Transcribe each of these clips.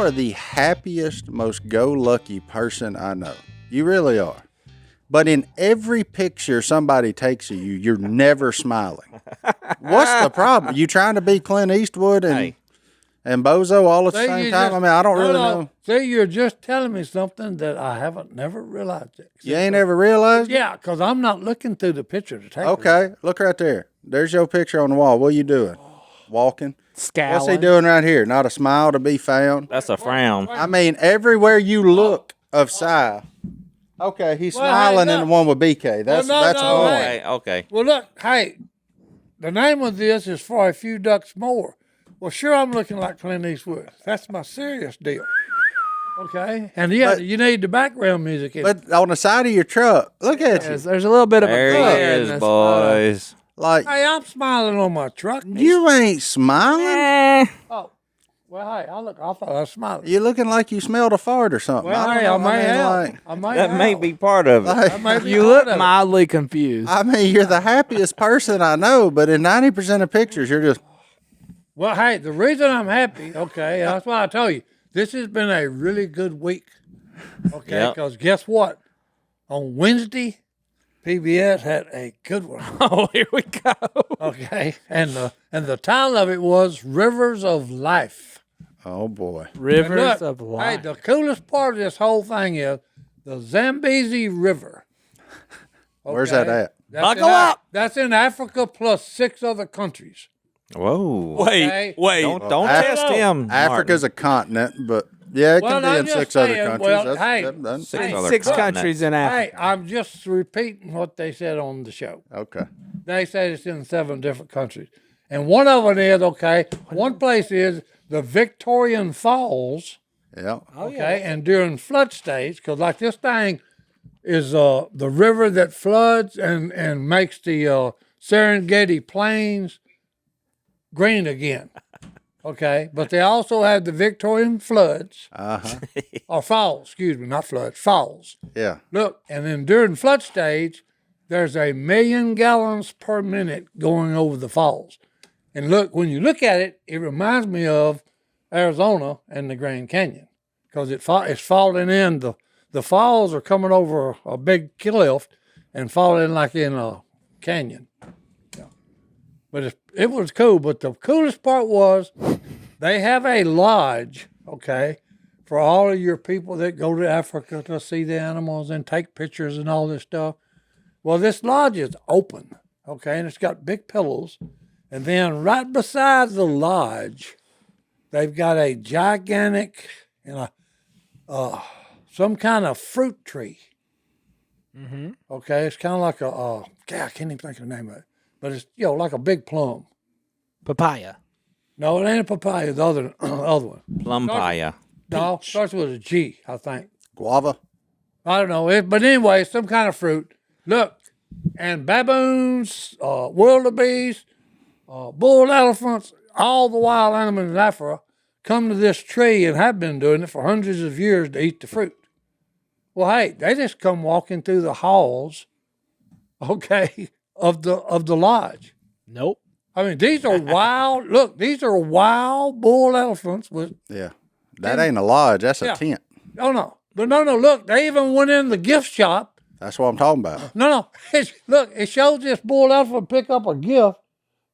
are the happiest, most go-lucky person I know. You really are. But in every picture somebody takes of you, you're never smiling. What's the problem? You trying to be Clint Eastwood and Bozo all at the same time? I mean, I don't really know. See, you're just telling me something that I haven't never realized it. You ain't ever realized it? Yeah, because I'm not looking through the picture to take it. Okay, look right there. There's your picture on the wall. What are you doing? Walking? Scowling. What's he doing right here? Not a smile to be found? That's a frown. I mean, everywhere you look of Si. Okay, he's smiling in the one with BK. That's one. Hey, okay. Well, look, hey, the name of this is For a Few Ducks More. Well, sure, I'm looking like Clint Eastwood. That's my serious deal. Okay? And yeah, you need the background music in it. But on the side of your truck, look at you. There's a little bit of a There glare he in is, this boys. Like, Hey, I'm smiling on my truck. you ain't smiling. Oh, well, hey, I thought I was smiling. You're looking like you smelled a fart or something. Well, I hey, don't know. I may have. Like, I may That have. may be part of it. like, May be You part look of it. mildly confused. I mean, you're the happiest person I know, but in 90% of pictures, you're just, Well, hey, the reason I'm happy, okay, that's why I tell you, this has been a really good week. Okay, Yep. because guess what? On Wednesday, PBS had a good one. Oh, here we go. Okay, and the title of it was Rivers of Life. oh boy. And Rivers look, of hey, life. the coolest part of this whole thing is the Zambezi River. Where's that Okay? at? That's Buckle in up. That's in Africa plus 6 other countries. Whoa. Okay. Wait. Don't Af- test him. Africa's a continent, but yeah, it Well, can be I'm in just 6 other saying, countries. well, That's, hey, that's Six other Six continents. countries in Africa. Hey, I'm just repeating what they said on the show. okay. They said it's in 7 different countries. And one of them is, okay, one place is the Victorian Falls, Yeah. okay, and during flood stage, because like this thing is the river that floods and makes the Serengeti Plains green again, okay? But they also have the Victorian floods, or falls, excuse me, not floods, falls. Yeah. Look, and then during flood stage, there's 1,000,000 gallons per minute going over the falls. And look, when you look at it, it reminds me of Arizona and the Grand Canyon because it's falling in. The falls are coming over a big cliff and falling like in a canyon. Yeah. But it was cool. But the coolest part was they have a lodge, okay, for all of your people that go to Africa to see the animals and take pictures and all this stuff. Well, this lodge is open, okay, and it's got big pillows. And then right beside the lodge, they've got a gigantic, some kind of fruit tree. Mm-hmm. Okay, it's kind of like I can't even think of the name of it, but it's like a big plum. Papaya. No, it ain't a papaya. The other one. Plumpaya. No, starts with a G, I think. Guava. I don't know. But anyway, some kind of fruit. Look, and baboons, wildebeest, bull elephants, all the wild animals in Africa come to this tree and have been doing it for hundreds of years to eat the fruit. Well, hey, they just come walking through the halls, okay, of the lodge. Nope. I mean, these are wild. Look, these are wild bull elephants with. Yeah. That ain't a lodge. That's a tent. Oh no, but no. Look, they even went in the gift shop. That's what I'm talking about. No. Look, it shows this bull elephant pick up a gift,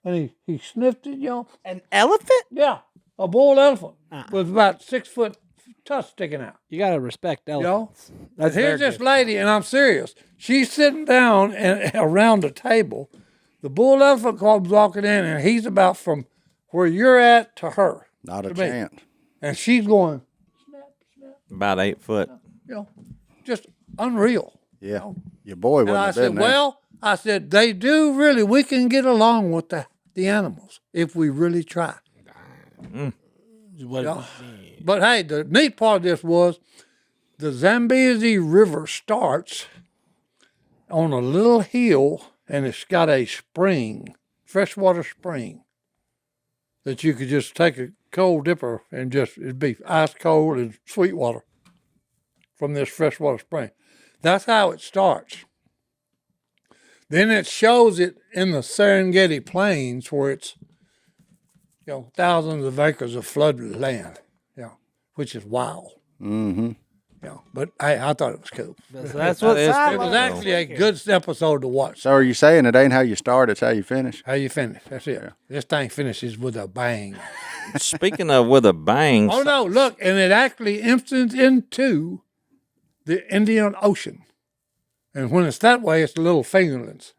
and he sniffed it, An elephant? Yeah, a bull elephant with about 6 foot tusk sticking out. You got to respect elephants. That's here's this lady, and I'm serious. She's sitting down and around the table. The bull elephant comes walking in, and he's about from where you're at to her. Not a to me. chance. And she's going, About 8 foot. just unreal. Yeah. Your boy And wouldn't I have said, been there. I said, they do really, we can get along with the animals if we really try. Yeah. But hey, the neat part of this was the Zambezi River starts on a little hill and it's got a spring, freshwater spring, that you could just take a cold dipper and it'd be ice cold and sweet water from this freshwater spring. That's how it starts. Then it shows it in the Serengeti Plains where it's, thousands of acres of flooded land, which is wild. Mm-hmm. But I thought it was cool. That's what is Si It was was actually a good episode to watch. So are you saying it ain't how you start, it's how you finish? How you finish? That's it. This thing finishes with a bang. Speaking of with a bang, Oh no! Look, and it actually empties into the Indian Ocean, and when it's that way, it's little fingerlings,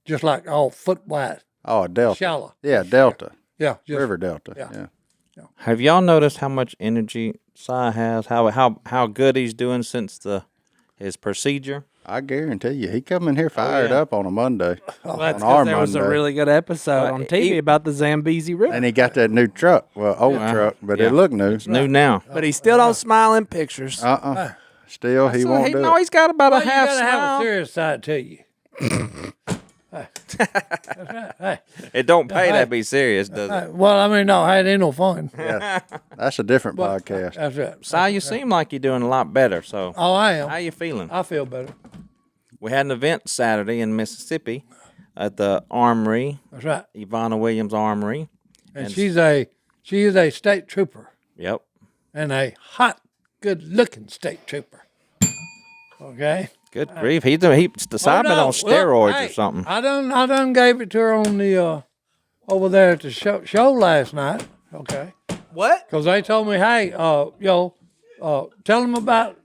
just like all foot wide, Oh, a delta. shallow. Yeah, delta. Yeah, just, River delta. Yeah. Yeah. have y'all noticed how much energy Si has? How good he's doing since his procedure? I guarantee you, he come in here fired yeah. up on a Monday. Well, that's on our because there was a Monday. really good episode on TV about the Zambezi River. And he got that new truck. Well, old truck, but Yeah. it looked new. It's new now. But he still don't smile in pictures. Still, he won't do it. He's got about Well, a you half gotta have a smile. serious side to you. That's right. Hey, It don't pay to be serious, does it? well, I mean, no, it ain't no fun. That's a different podcast. That's right. Si, you seem like you're doing a lot better. So, Oh, I how am. you feeling? I feel better. We had an event Saturday in Mississippi at the Armory, That's right. Ivana Williams Armory. And she is a state trooper Yep. and a hot, good-looking state trooper. Okay. Good grief. He's been on steroids hey, or something. I done gave it to her on the over there at the show last night. Okay. What? Because they told me, hey, tell them about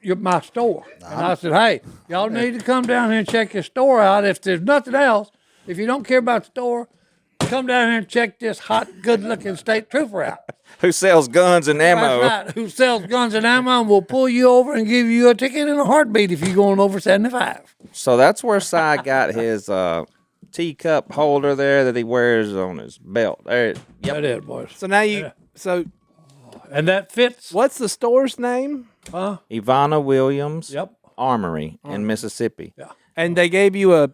my store. And I said, hey, y'all need to come down here and check your store out. If there's nothing else, if you don't care about the store, come down here and check this hot, good-looking state trooper out. Who sells guns and ammo? That's right. Who sells guns and ammo and will pull you over and give you a ticket in a heartbeat if you're going over 75. So that's where Si got his teacup holder there that he wears on his belt. There. Yep. That is, boys. So now you. So And that fits. what's the store's name? Ivana Williams Yep. Armory in Mississippi. Yeah. And they gave you a.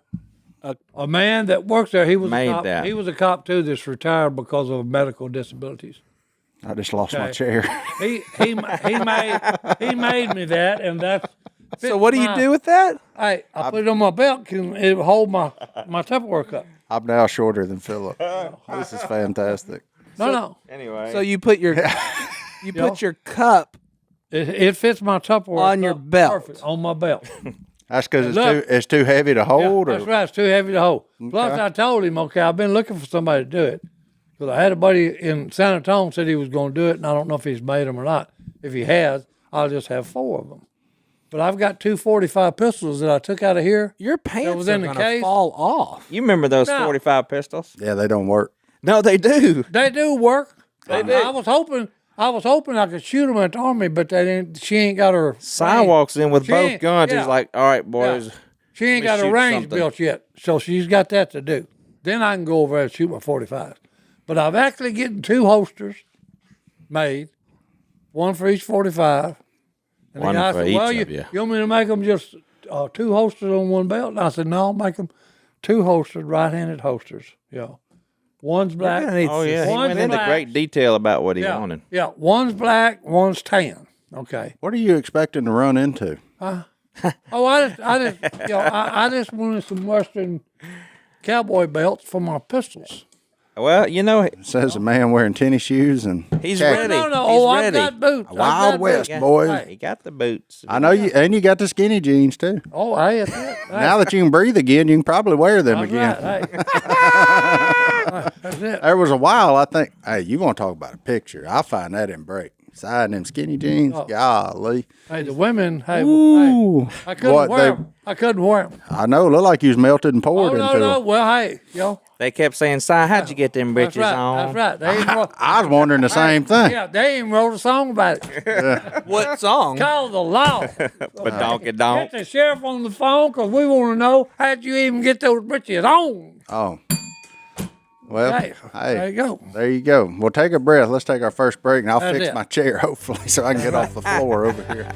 A man that works there, he was Made a cop. that. He was a cop too that's retired because of medical disabilities. I just lost my Okay. chair. He made me that, and that's. So what do you do with that? I put it on my belt and it hold my Tupperware cup. I'm now shorter than Phillip. This is fantastic. No. Anyway. So you put your put your cup. It fits my Tupperware On your cup belt. perfect, on my belt. That's because Look. it's too heavy to hold. That's or right. It's too heavy to hold. Plus, I told him, okay, I've been looking for somebody to do it. Because I had a buddy in San Antonio said he was going to do it, and I don't know if he's made them or not. If he has, I'll just have 4 of them. But I've got 2 45 pistols that I took out of here. Your pants was are in the gonna case. fall off. You remember those No. 45 pistols? Yeah, they don't work. No, they do. They do work. I was hoping I could shoot them at the Army, but they didn't. She ain't got her. Si range. walks in with She both ain't- guns. yeah. He's like, all right, boys. She ain't got Let me a shoot range something. built yet, so she's got that to do. Then I can go over there and shoot my 45. But I've actually getting 2 holsters made, one for each 45. And the One guy for said, each well, of you. you want me to make them just 2 holsters on one belt? And I said, no, I'll make them 2 holstered, right-handed holsters. Yeah. One's black. gonna need Oh, yeah. He One's went into black. great detail about what he Yeah, wanted. yeah. One's black, one's tan. Okay. What are you expecting to run into? Oh, I just wanted some Western cowboy belts for my pistols. Well, you know, Says a man wearing tennis shoes and he's khaki. ready. No, He's I've ready. got boots. I've Wild got West, boots. boys. He got the boots. I know you, and you got the skinny jeans too. Oh, hey, that's it. Hey, Now that you can breathe again, you can probably wear them that's again. right. Hey. That's it. There was a while I think, hey, you want to talk about a picture? I find that in break. Side them skinny jeans, golly. Hey, the women. Hey, Ooh. I couldn't What, wear they- them. I couldn't wear them. I know, look like you was melted and Oh poured no, into no. them. Well, hey, They kept saying, Si, how'd you get them That's britches right. on? That's right. They even wrote, I was wondering the same thing. yeah, they even wrote a song about it. What song? Called the law. But donkey Get donk. the sheriff on the phone because we want to know how'd you even get those britches on. Oh. Well, Hey, there you go. there you go. We'll take a breath. Let's take our first break, and I'll That's fix it. my chair, hopefully, so I can get off the floor over here.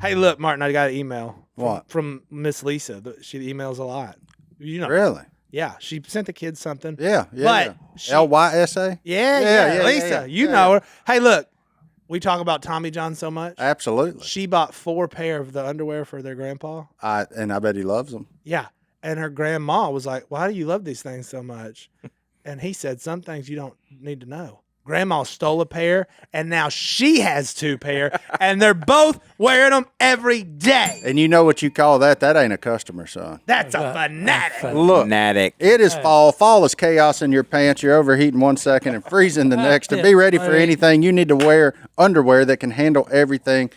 Hey, look, Martin, I got an email. What? From Miss Lisa? She emails a lot. You know. Really? Yeah, she sent the kids something. Yeah, yeah. But she- LYSA? Yeah, Lisa. yeah, You yeah, know yeah. her. Hey, look, we talk about Tommy John so much. Absolutely. She bought 4 pair of the underwear for their grandpa. And I bet he loves them. Yeah. And her grandma was like, why do you love these things so much? And he said, some things you don't need to know. Grandma stole a pair, and now she has 2 pair, and they're both wearing them every day. And you know what you call that? That ain't a customer, son. That's a fanatic. Look, Fanatic. it is fall. Fall is chaos in your pants. You're overheating 1 second and freezing the next. To be ready for anything, you need to wear underwear that can handle everything.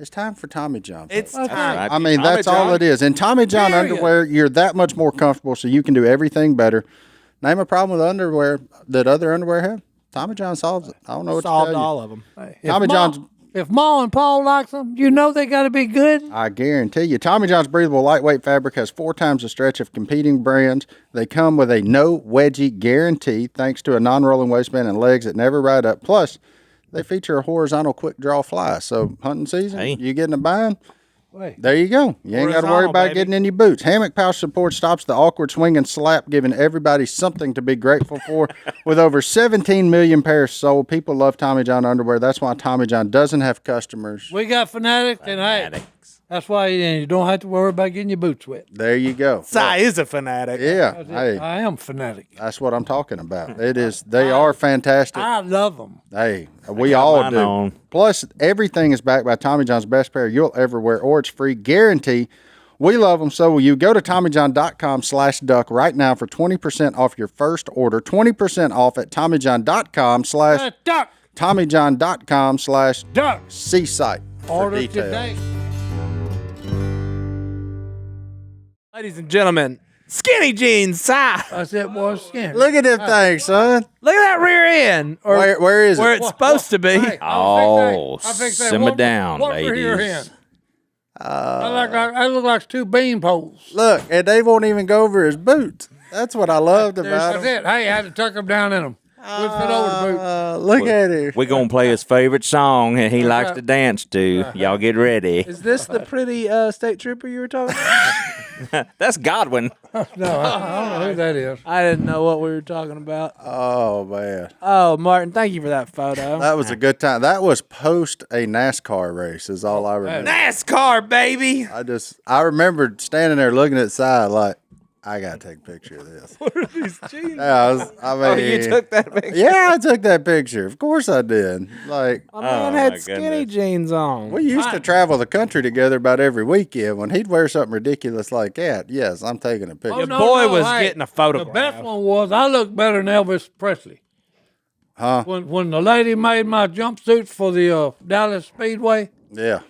It's time for Tommy John. It's Right. time. I mean, Tommy that's all John. it is. In Tommy John Period. underwear, you're that much more comfortable, so you can do everything better. Name a problem with underwear that other underwear have. Tommy John solves it. I don't know what Solved to tell you. all of them. Tommy John's. If Ma and Paul likes them, you know they got to be good. I guarantee you. Tommy John's breathable lightweight fabric has 4 times the stretch of competing brands. They come with a no wedgie guarantee thanks to a non-rolling waistband and legs that never ride up. Plus, they feature a horizontal quick draw fly. So hunting season, Hey. you get in a bind, Wait. there you go. You ain't got to worry Horizontal, about baby. getting in your boots. Hammock pouch support stops the awkward swing and slap, giving everybody something to be grateful for. With over 17 million pairs sold, people love Tommy John underwear. That's why Tommy John doesn't have customers. We got Fanatic, and hey, Fanatics. that's why you don't have to worry about getting your boots wet. There you go. Si is a fanatic. Yeah, hey, I am Fanatic. that's what I'm talking about. It is. They are fantastic. I love them. Hey, we all mine do. on. Plus, everything is backed by Tommy John's best pair you'll ever wear, or it's free guarantee. We love them, so will you. Go to TommyJohn.com/duck right now for 20% off your first order. 20% off at TommyJohn.com/ Duck, TommyJohn.com/seasite duck. for Order details. today. Ladies and gentlemen, skinny jeans, Si. I said, boy, skin. Look at them things, son. Look at that rear end. Or Where is where it? it's supposed to be. Hey, Oh, simmer down, what rear ladies. end? I look like 2 bean poles. Look, and they won't even go over his boots. That's what I loved about That's them. it. Hey, I had to tuck them down in them. We'll fit over the boot. Look at it. We're going to play his favorite song and he likes to dance to. Y'all get ready. Is this the pretty state trooper you were talking about? That's Godwin. No, I don't know who that is. I didn't know what we were talking about. Oh, man. Oh, Martin, thank you for that photo. That was a good time. That was post a NASCAR race is all I remember. NASCAR, baby. I remembered standing there looking at the side like, I got to take a picture of this. What are these jeans? Yeah, I mean, You took that picture? yeah, I took that picture. Of course I did. Like, My man my had skinny goodness. jeans on. we used to travel the country together about every weekend. When he'd wear something ridiculous like that, yes, I'm taking a picture. Your boy was getting a The photograph. best one was I looked better than Elvis Presley. Huh? When the lady made my jumpsuit for the Dallas Speedway, Yeah.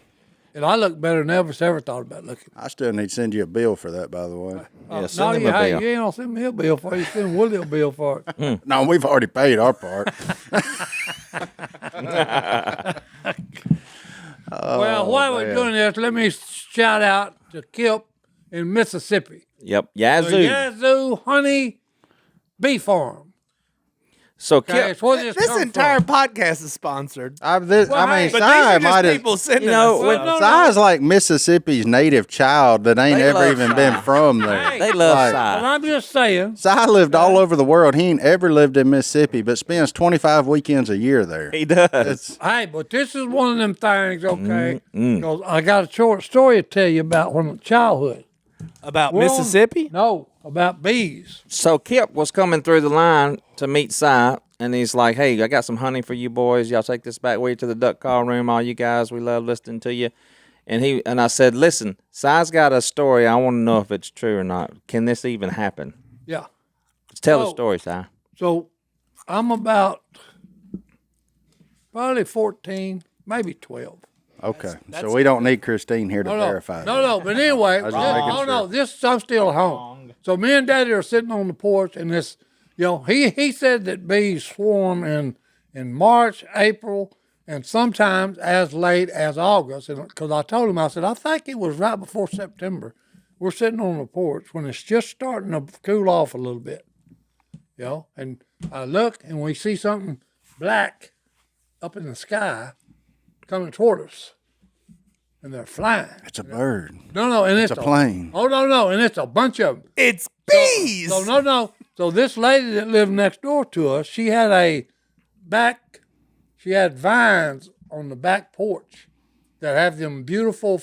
and I looked better than Elvis ever thought about looking. I still need to send you a bill for that, by the way. Yeah, send him you, a hey, bill. you ain't gonna send me a bill for it. You send Willie a bill for it. No, we've already paid our part. Well, while we're man. doing this, let me shout out to Kip in Mississippi. Yep. The Yazoo. Yazoo Honey Bee Farm. So, Okay, Kip, it's where this This come entire from. podcast is sponsored. I mean, hey, But these Si are might just have. people sending You know, us when- stuff. no. Si's like Mississippi's native child that ain't They ever love even Si. been from there. Hey. they love Like- Well, Si. I'm just saying. Si lived all over the world. He ain't ever lived in Mississippi, but spends 25 weekends a year there. He does. It's Hey, but this is one of them things, okay? Because I got a short story to tell you about when childhood. About We're on- Mississippi? No, about bees. So Kip was coming through the line to meet Si, and he's like, "Hey, I got some honey for you boys. Y'all take this back way to the duck call room. All you guys, we love listening to you." And I said, "Listen, Si's got a story. I want to know if it's true or not. Can this even happen? Yeah. Tell the Oh. story, Si." So I'm about probably 14, maybe 12. okay. So we don't need Christine here to verify that. No, but anyway, was just making no, this I'm still home. So me and Daddy are sitting on the porch, and this, he said that bees swarm in March, April, and sometimes as late as August. And because I told him, I said, I think it was right before September. We're sitting on the porch when it's just starting to cool off a little bit, And I look, and we see something black up in the sky coming toward us. And they're flying. It's a bird. No, and it's a plane. Oh, no, and it's a bunch of them. It's bees! So, no. So this lady that lived next door to us, she had vines on the back porch that have them beautiful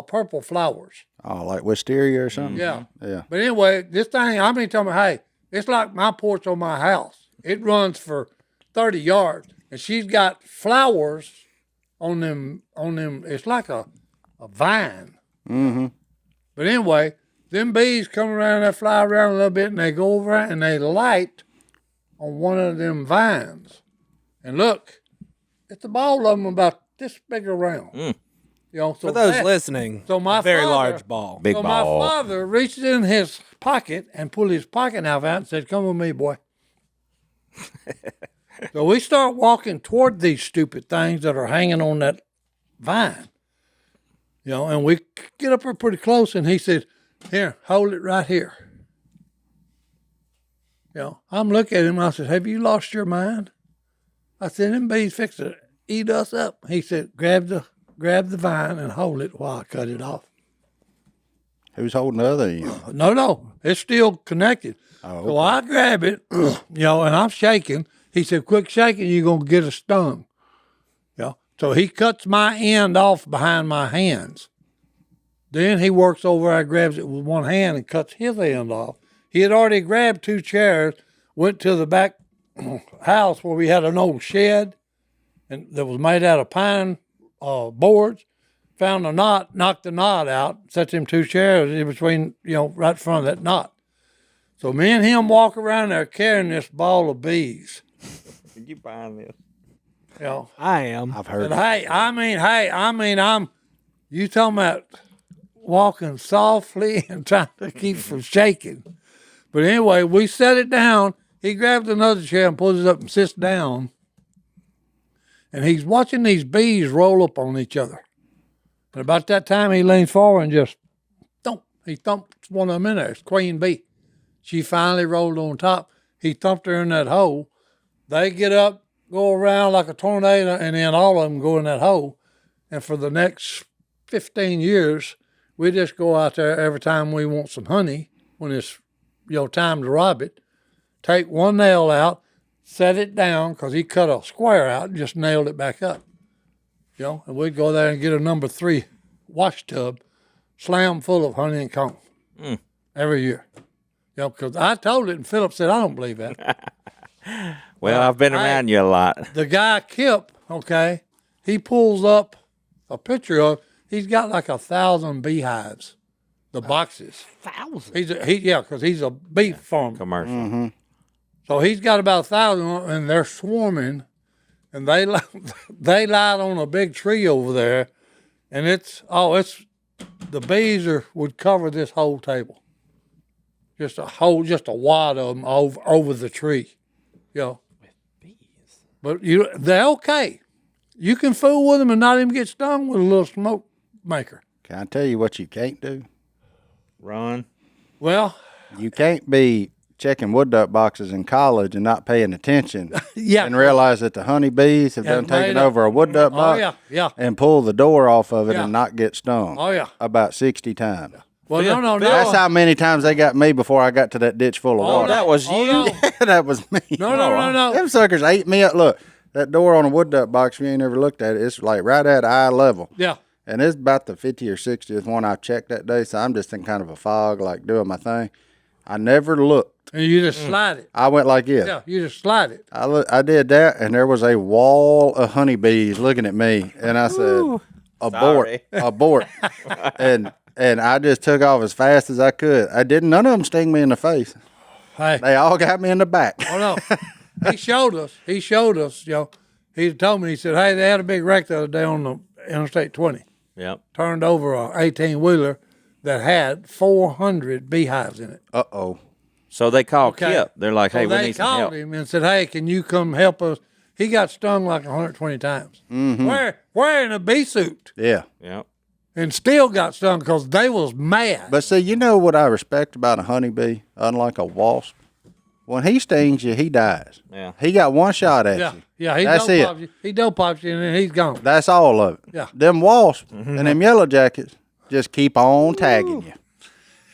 purple flowers. Oh, like wisteria or something? Yeah. Yeah. But anyway, this thing, I mean, tell me, hey, it's like my porch on my house. It runs for 30 yards, and she's got flowers on them. It's like a vine. Mm-hmm. But anyway, them bees come around, they fly around a little bit, and they go over and they light on one of them vines. And look, it's a ball of them about this big around. Mm. You know, so For those that- listening, so my a very father- large ball. Big so ball. my father reached in his pocket and pulled his pocket knife out and said, "Come with me, boy." So we start walking toward these stupid things that are hanging on that vine. You know, and we get up there pretty close, and he said, "Here, hold it right here." You know, I'm looking at him, I said, "Have you lost your mind?" I said, "Them bees fix to eat us up." He said, grab the vine and hold it while I cut it off. Who's holding the other end? No, it's still connected. Oh, So I grab it, you know, and I'm shaking. He said, "Quick shaking, you're going to get a stung." You know, so he cuts my end off behind my hands. Then he works over, I grabs it with one hand and cuts his end off. He had already grabbed 2 chairs, went to the back house where we had an old shed and that was made out of pine boards, found a knot, knocked the knot out, set them 2 chairs in between, you know, right in front of that knot. So me and him walk around there carrying this ball of bees. Did you buying this? You know, I am. I've heard. but I'm you talking about walking softly and trying to keep from shaking. But anyway, we set it down. He grabs another chair and pulls it up and sits down. And he's watching these bees roll up on each other. And about that time, he leans forward and just thump. He thumped one of them in there. It's Queen Bee. She finally rolled on top. He thumped her in that hole. They get up, go around like a tornado, and then all of them go in that hole. And for the next 15 years, we just go out there every time we want some honey, when it's, you know, time to rob it, take one nail out, set it down, because he cut a square out and just nailed it back up. You know, and we'd go there and get a number 3 wash tub, slam full of honey and comb every year. You know, because I told it, and Phillip said, "I don't believe that." Well, I've been around you a lot. The guy, Kip, okay, he pulls up a picture of, he's got like 1,000 beehives, the boxes. 1,000. Because he's a beef farmer. Commercial. Mm-hmm. So he's got about 1,000, and they're swarming, and they light on a big tree over there, and the bees would cover this whole table. Just a wad of them over the tree, you know. But they're okay. You can fool with them and not even get stung with a little smoke maker. Can I tell you what you can't do? Run. Well, You can't be checking wood duck boxes in college and not paying attention yeah. and realize that the honeybees have done taken over a wood duck box yeah. and pull the door off of it Yeah. and not get stung Oh, yeah. about 60 times. Well, no. That's how many times they got me before I got to that ditch full of Oh, water. that was you? No. That was me. No. Them suckers ate me up. Look, that door on a wood duck box, if you ain't ever looked at it, it's like right at eye level. Yeah. And it's about the 50 or 60th one I checked that day, so I'm just in kind of a fog, like doing my thing. I never looked. And you just slide it. I went like this. Yeah, you just slide it. I did that, and there was a wall of honeybees looking at me, and I said, "Abort, Sorry. abort!" and I just took off as fast as I could. None of them sting me in the face. Hey. They all got me in the back. Oh, no. He showed us, you know. He told me, he said, "Hey, they had a big wreck the other day on the Interstate 20. Yep. Turned over a 18-wheeler that had 400 beehives in it." Uh-oh. So they called Okay. Kip. They're like, "Hey, So we they need some called help." him and said, "Hey, can you come help us?" He got stung like 120 times. Mm-hmm. Wearing a bee suit. Yeah. Yep. And still got stung because they was mad. But see, you know what I respect about a honeybee, unlike a wasp? When he stings you, he dies. Yeah. He got one shot at yeah, you. yeah. He That's dope it. pops you. He dope pops you and then he's gone. That's all of it. Yeah. Them wasps and them yellow jackets just keep on tagging you.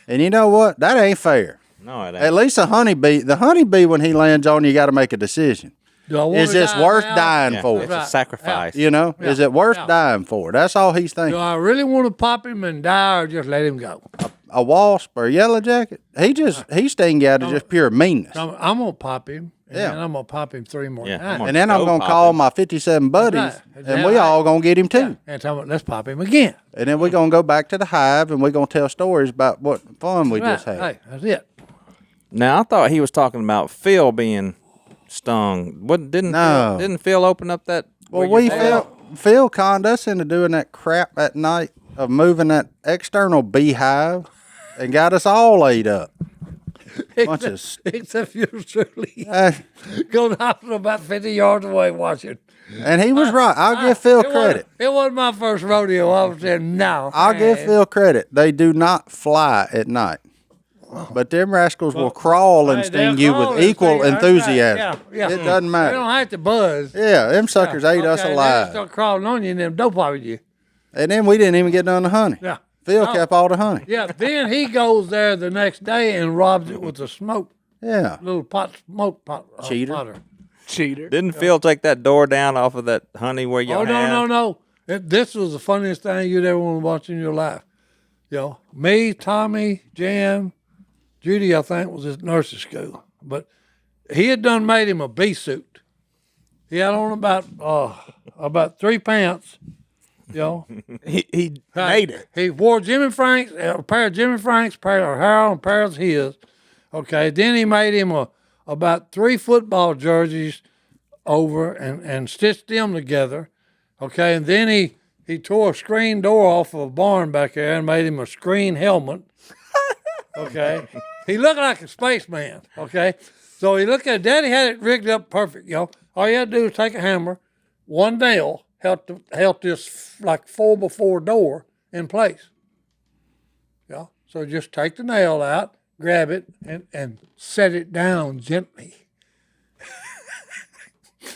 And you know what? That ain't fair. No, it ain't. At least the honeybee, when he lands on you, got to make a decision. Do I want Is to this die worth now? dying Yeah, for? it's Right. a sacrifice. You know, is it worth dying for? That's all he's Do thinking. I really want to pop him and die or just let him go? a wasp or a yellow jacket, he sting you out of just pure meanness. I'm gonna pop him. And Yeah. then I'm gonna pop him 3 more Yeah, times. And then I'm Go gonna pop call him. my 57 buddies, Right. and we all gonna get him too. And tell him, let's pop him again. And then we're gonna go back to the hive, and we're gonna tell stories about what fun we just had. Hey, that's it. Now I thought he was talking about Phil being stung. What didn't No. Phil, didn't Phil open up that? Well, where your dad- Phil conned us into doing that crap at night of moving that external beehive, and got us all ate up. Bunch of Except you're truly uh, going out about 50 yards away watching. and he was right. I'll give Phil It credit. wasn't my first rodeo. I was saying no. I'll give Phil credit. They do not fly at night. But them rascals will crawl and Hey, sting they'll you crawl with and equal sting you. That's enthusiasm. right. Yeah. It doesn't They matter. don't have to buzz. Yeah, them suckers ate us Okay, They alive. start crawling on you and them dope with you. And then we didn't even get none of the honey. Yeah. Phil Oh. kept all the honey. Yeah. Then he goes there the next day and robs it with a smoke, Yeah. little smoke pot. Cheater. Potter. Cheater. Didn't Phil take that door down off of that honey where you Oh had? no! This was the funniest thing you'd ever want to watch in your life. Me, Tommy, Jan, Judy, I think was at nursing school, but he had done made him a bee suit. He had on about 3 pants. He made it. He wore Jimmy Frank's, a pair of Jimmy Frank's, pair of Harold, and a pair of his. Okay, then he made him about 3 football jerseys over and stitched them together. Okay, and then he tore a screen door off of a barn back there and made him a screen helmet. Okay, he looked like a spaceman. Okay, so he looked at Daddy had it rigged up perfect. All you had to do was take a hammer, one nail held this like 4x4 door in place. So just take the nail out, grab it, and set it down gently.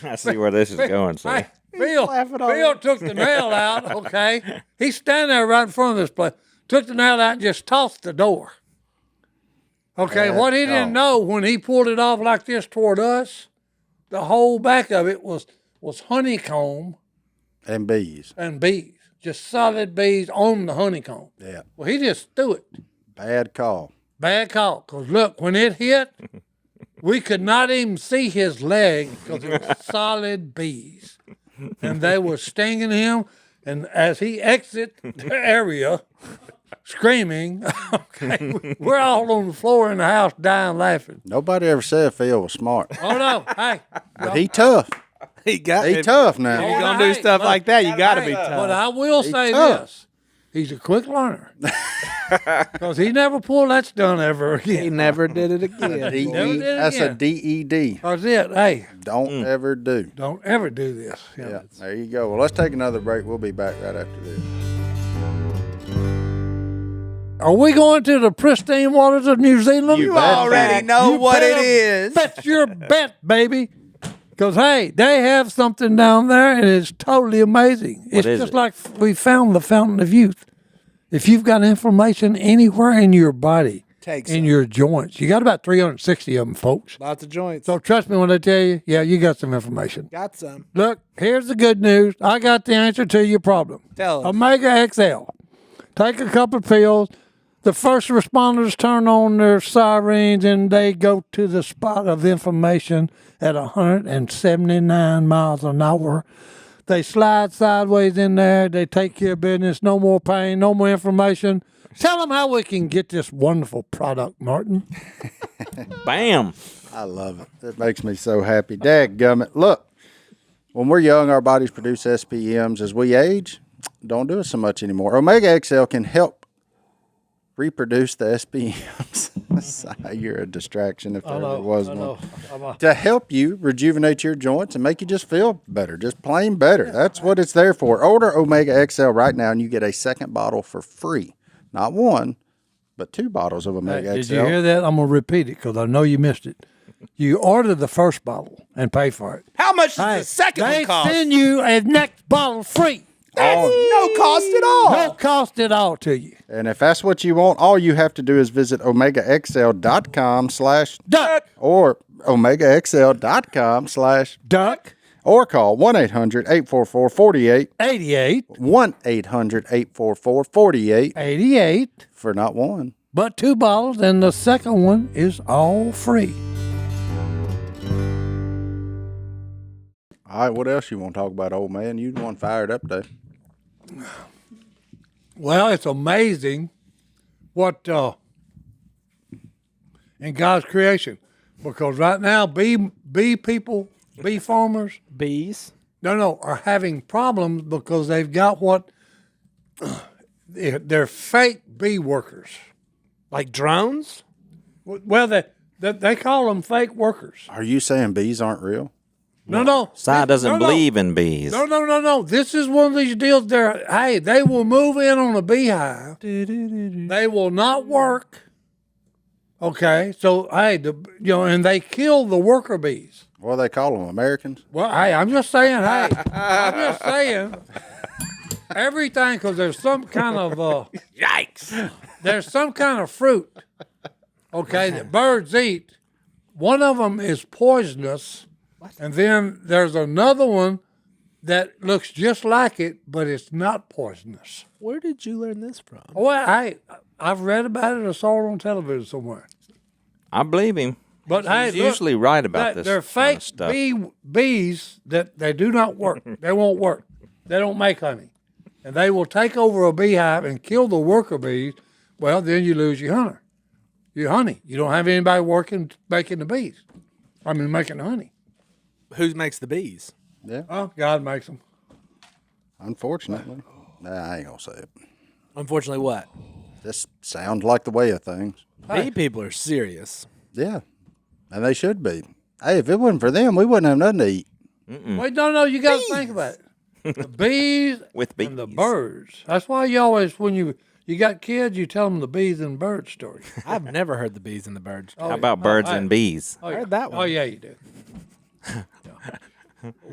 I see where this is going. So Hey, Phil took the nail out, okay? He's standing there right in front of this place. Took the nail out and just tossed the door. Okay, what he didn't know when he pulled it off like this toward us, the whole back of it was honeycomb And bees. and bees. Just solid bees on the honeycomb. Yeah. Well, he just threw it. Bad call. Bad call. Because look, when it hit, we could not even see his leg because it was solid bees. And they were stinging him. And as he exit the area, screaming, okay, we're all on the floor in the house dying laughing. Nobody ever said Phil was smart. Oh, no. Hey. But he tough. He got He it. tough now. You're gonna do stuff like that. You got to be But tough. I will say tough. this. He's a quick learner. Because he never pulled that stunt ever He again. never did it again. Never did it That's a again. DED. That's it. Hey, Don't ever do. don't ever do this. Yeah, there you go. Well, let's take another break. We'll be back right after this. Are we going to the pristine waters of New Zealand? You already know You what it better is. Bet your bet, baby. Because, hey, they have something down there, and it's totally amazing. It's is just it? like we found the fountain of youth. If you've got inflammation anywhere in your body, Take in some. your joints, you got about 360 of them, folks. Lots of joints. So trust me when I tell you, yeah, you got some information. Got some. Look, here's the good news. I got the answer to your problem. Tell us. Omega XL. Take a couple of pills. The first responders turn on their sirens and they go to the spot of information at 179 miles an hour. They slide sideways in there. They take care of business. No more pain. No more information. Tell them how we can get this wonderful product, Martin. bam. I love it. It makes me so happy. Dadgummit. Look, when we're young, our bodies produce SPMs. As we age, don't do it so much anymore. Omega XL can help reproduce the SPMs. You're a distraction if there ever was one. To help you rejuvenate your joints and make you just feel better, just plain better. That's what it's there for. Order Omega XL right now and you get a second bottle for free. Not one, but 2 bottles of Omega Did XL. you hear that? I'm going to repeat it because I know you missed it. You order the first bottle and pay for it. How much does Hey, the second they one cost? send you a next bottle free. That's no cost at all. No cost at all to you. And if that's what you want, all you have to do is visit omegaxl.com/ Duck. or omegaxl.com/ Duck. or call 1-800-844-48 88. 1-800-844-48 88. for not one, but 2 bottles, and the second one is all free. All right, what else you want to talk about, old man? You the one fired up there. Well, it's amazing what in God's creation, because right now bee people, bee farmers, Bees. are having problems because they've got what they're fake bee workers. Like drones? Well, they call them fake workers. Are you saying bees aren't real? No. Si doesn't believe in bees. No. This is one of these deals. They will move in on a beehive. They will not work. Okay, so and they kill the worker bees. What do they call them? Americans? Well, I'm just saying. Everything, because there's some kind of Yikes. there's some kind of fruit. Okay, that birds eat. One of them is poisonous. And then there's another one that looks just like it, but it's not poisonous. Where did you learn this from? Well, I've read about it or saw it on television somewhere. I believe him. But He's usually right about this They're kind fake of stuff. bees that they do not work. They won't work. They don't make honey. And they will take over a beehive and kill the worker bees. Well, then you lose your honey. You don't have anybody working, making the bees. Making the honey. Who makes the bees? Yeah. Oh, God makes them. Unfortunately. Nah, I ain't going to say it. Unfortunately, what? This sounds like the way of things. Bee people are serious. Yeah. And they should be. Hey, if it wasn't for them, we wouldn't have nothing to eat. Wait, no, you got to think about it. The bees With and the bees. birds. That's why you always, when you got kids, you tell them the bees and birds story. I've never heard the bees and the birds. How about birds and bees? Oh, I heard that one. Oh, yeah, you do.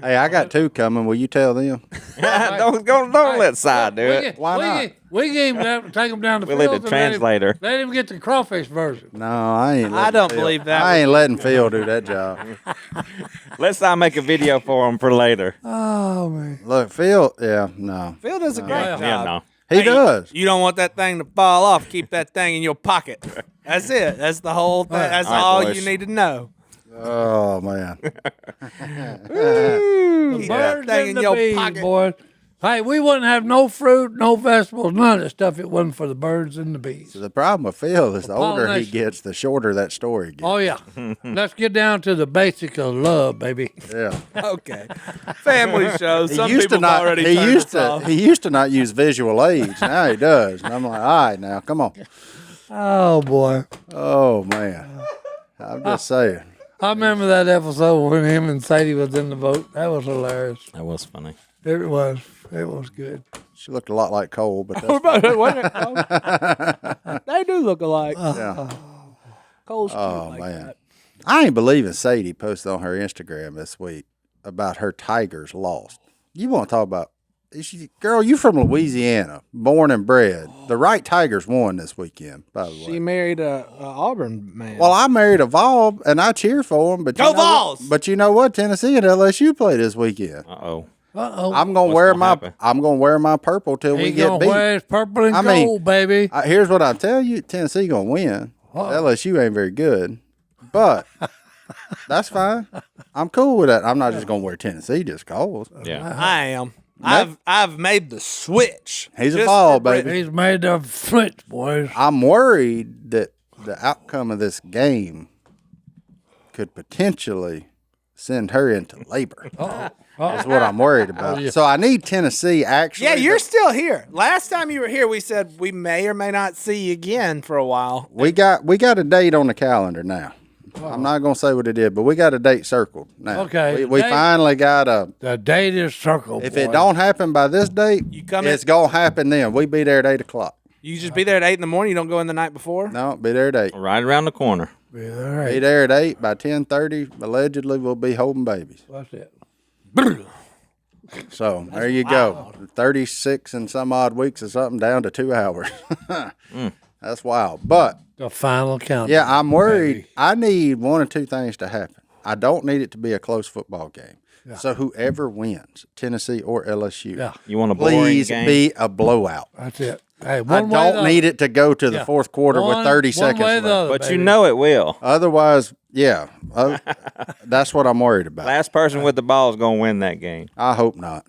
Hey, I got 2 coming. Will you tell them? don't let Si do it. Why not? We can even take them down the We'll let fields the and translator. Let him get the crawfish version. No, I ain't. I letting don't Phil- believe that. I ain't letting Phil do that job. Let's Si make a video for him for later. Oh, man. Look, Phil. Yeah, no, Phil does a great job. Yeah, no. he does. You don't want that thing to fall off. Keep that thing in your pocket. That's it. That's the whole thing. That's All right, all boys. you need to know. Oh man. The birds thing and in the your bees, pocket. boy. Hey, we wouldn't have no fruit, no vegetables, none of that stuff if it wasn't for the birds and the bees. The problem with Phil is the older he pollination. gets, the shorter that story gets. Oh, yeah. Let's get down to the basics of love, baby. Yeah. Okay. Family shows. Some he used to people not. already He turned used us to. off. He used to not use visual aids. Now he does. And I'm like, all right, now come on. Oh, boy. Oh man. I'm just saying. I remember that episode when him and Sadie was in the boat. That was hilarious. That was funny. It was. It was good. She looked a lot like Cole, but that's, They do look alike. yeah. Cole's cute Oh like man. that. I ain't believing Sadie posted on her Instagram this week about her Tigers lost. You want to talk about? Girl, you from Louisiana, born and bred. The right Tigers won this weekend, by the She way. married a Auburn man. Well, I married a Vol, and I cheer for him. But Go you know Vols! But you know what? Tennessee and LSU play this weekend. Uh-oh. Uh-oh. I'm gonna What's wear gonna my happen? I'm gonna wear my purple till we He get gonna beat. wear his purple and I mean, gold, baby. Here's what I tell you: Tennessee gonna win. LSU ain't very good, but that's fine. I'm cool with that. I'm not just gonna wear Tennessee just cause. Yeah. I am. I've made the switch. He's a Just ball, for Britain. baby. He's made of flint, boys. I'm worried that the outcome of this game could potentially send her into labor. That's what I'm worried about. So I need Tennessee actually. Yeah, you're still here. Last time you were here, we said we may or may not see you again for a while. We got a date on the calendar now. I'm not gonna say what it is, but we got a date circled now. Okay, we date- finally got a. The date is circled. If boy. it don't happen by this date, You come in- it's gonna happen then. We be there at 8:00. You just be there at 8 in the morning. You don't go in the night before. No, be there at 8. Right around the corner. Yeah, all Be right. there at 8 by 10:30. Allegedly, we'll be holding babies. That's it. So there you go. 36 and some odd weeks or something down to 2 hours. That's wild. But The final count. yeah, I'm worried. I need one or two things to happen. I don't need it to be a close football game. So whoever wins, Tennessee or LSU, Yeah. You want a boring please game? be a blowout. That's it. Hey, I one way or the don't need it to go to the Yeah. fourth quarter with One- 30 one seconds way or the left. other, But you baby. know it will. Otherwise, yeah, that's what I'm worried about. Last person with the ball is going to win that game. I hope not.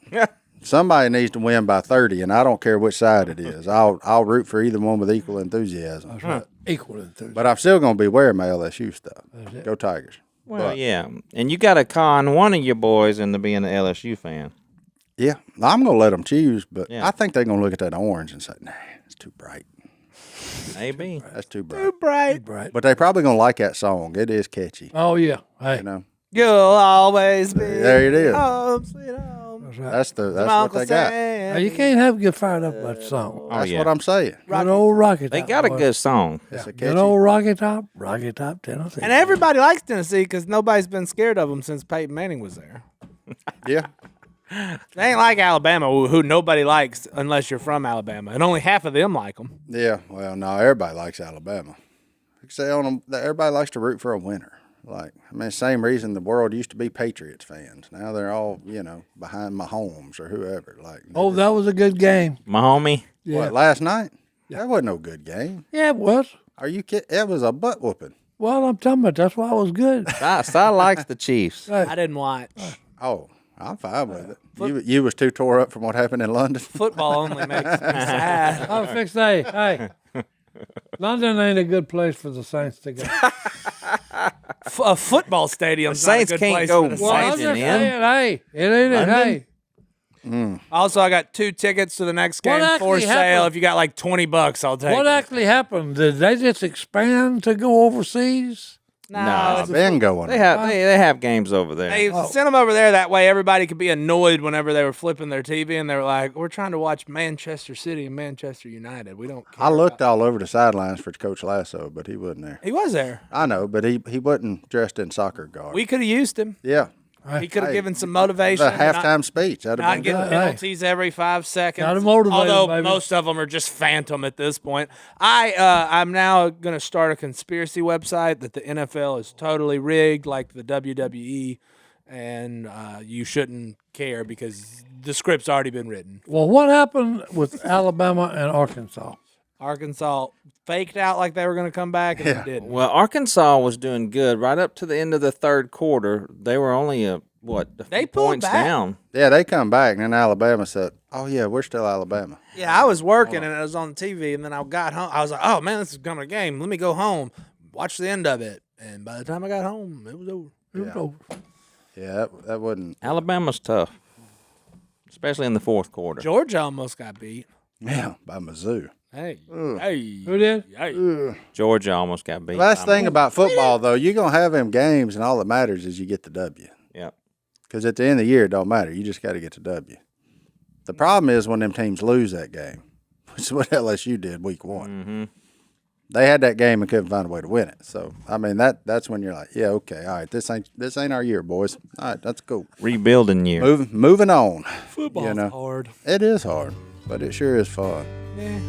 Somebody needs to win by 30, and I don't care which side it is. I'll root for either one with equal enthusiasm. That's right. Equal enthusiasm. But I'm still going to be wearing my LSU stuff. Go Tigers. Well, But, yeah. And you got to con one of your boys into being an LSU fan. yeah, I'm going to let them choose, but Yeah. I think they're going to look at that orange and say, nah, it's too bright. Maybe. That's too bright. Right. Right. But they probably going to like that song. It is catchy, Oh, yeah. Hey. you know. You'll always be. There it is. Home, sweet home. That's right. That's what Uncle they got. Sam. Now, you can't get fired up about the song. Oh, That's yeah. what I'm saying. Good old Rocky Top. They got a boy. good song. It's a Good catchy. old Rocky Top, Tennessee. And everybody likes Tennessee because nobody's been scared of them since Peyton Manning was there. Yeah. They ain't like Alabama, who nobody likes unless you're from Alabama, and only half of them like them. Yeah. Well, no, everybody likes Alabama. Say on them, everybody likes to root for a winner. Like, I mean, same reason the world used to be Patriots fans. Now they're all, behind Mahomes or whoever. Like, Oh, that was a good game. My homie. Yeah. what, last night? That wasn't no good game. Yeah, it was. Are you kidding? It was a butt whooping. Well, I'm talking about that's why it was good. Si likes the Chiefs. I didn't watch. Oh, I'm fine with it. You was too tore up from what happened in London. Football only makes me sad. I was fixed to say, hey, London ain't a good place for the Saints to go. A football stadium. Saints not a good can't place go for the Well, I'm Saints. just Imagine, saying, hey, it ain't it, hey. Also, I got 2 tickets to the next game What for actually sale. happened? If you got like $20, I'll take What it. actually happened? Did they just expand to go overseas? No, I've it's a- been going. They have games over there. they sent them over there that way everybody could be annoyed whenever they were flipping their TV and they were like, we're trying to watch Manchester City and Manchester United. We don't care. I looked all over the sidelines for Coach Lasso, but he wasn't there. He was there. I know, but he wasn't dressed in soccer garb. We could have used him. Yeah. He could have Hey, given some motivation. The and not- halftime speech. That'd have Not been getting good. penalties every 5 seconds. Gotta motivate 'em, Although baby. most of them are just phantom at this point. I'm now going to start a conspiracy website that the NFL is totally rigged like the WWE, and you shouldn't care because the script's already been written. Well, what happened with Alabama and Arkansas? Arkansas faked out like they were going to come back, and they didn't. Well, Arkansas was doing good right up to the end of the third quarter. They were only a They few pulled points back. down. Yeah, they come back, and then Alabama said, "Oh yeah, we're still Alabama." Yeah, I was working and it was on TV, and then I got home. I was like, "Oh man, this is coming a game. Let me go home, watch the end of it." And by the time I got home, it was over. It was over. Yeah, that wouldn't. Alabama's tough, especially in the fourth quarter. Georgia almost got beat. Yeah, by Mizzou. Hey, Who hey, did? hey. Georgia almost got beat. Last thing about football, though, you're gonna have them games, and all that matters is you get the W. Yeah. Because at the end of the year, it don't matter. You just got to get the W. The problem is when them teams lose that game, which is what LSU did week 1. Mm-hmm. They had that game and couldn't find a way to win it. So I mean that's when you're like, yeah, okay, all right, this ain't our year, boys. All right, that's cool. Rebuilding year. Moving on. Football's hard. It is hard, but it sure is fun. Yeah.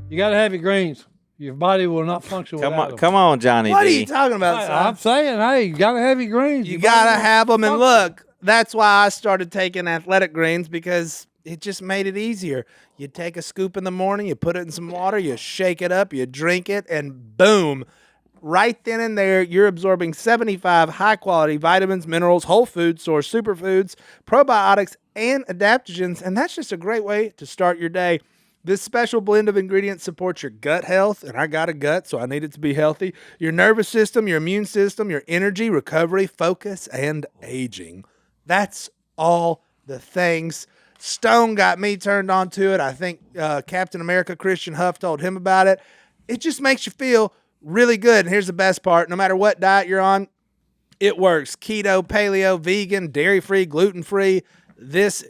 You got to have your greens. Your body will not function without them. Come on, Johnny What are D. you talking about, Hey, son? I'm saying, hey, you got to have your greens. You Your gotta body will have them, and function. look, that's why I started taking athletic greens because it just made it easier. You take a scoop in the morning, you put it in some water, you shake it up, you drink it, and boom. Right then and there, you're absorbing 75 high-quality vitamins, minerals, whole food source, superfoods, probiotics, and adaptogens, and that's just a great way to start your day. This special blend of ingredients supports your gut health, and I got a gut, so I need it to be healthy, your nervous system, your immune system, your energy, recovery, focus, and aging. That's all the things. Stone got me turned on to it. I think Captain America Christian Huff told him about it. It just makes you feel really good. And here's the best part. No matter what diet you're on, it works. Keto, paleo, vegan, dairy-free, gluten-free.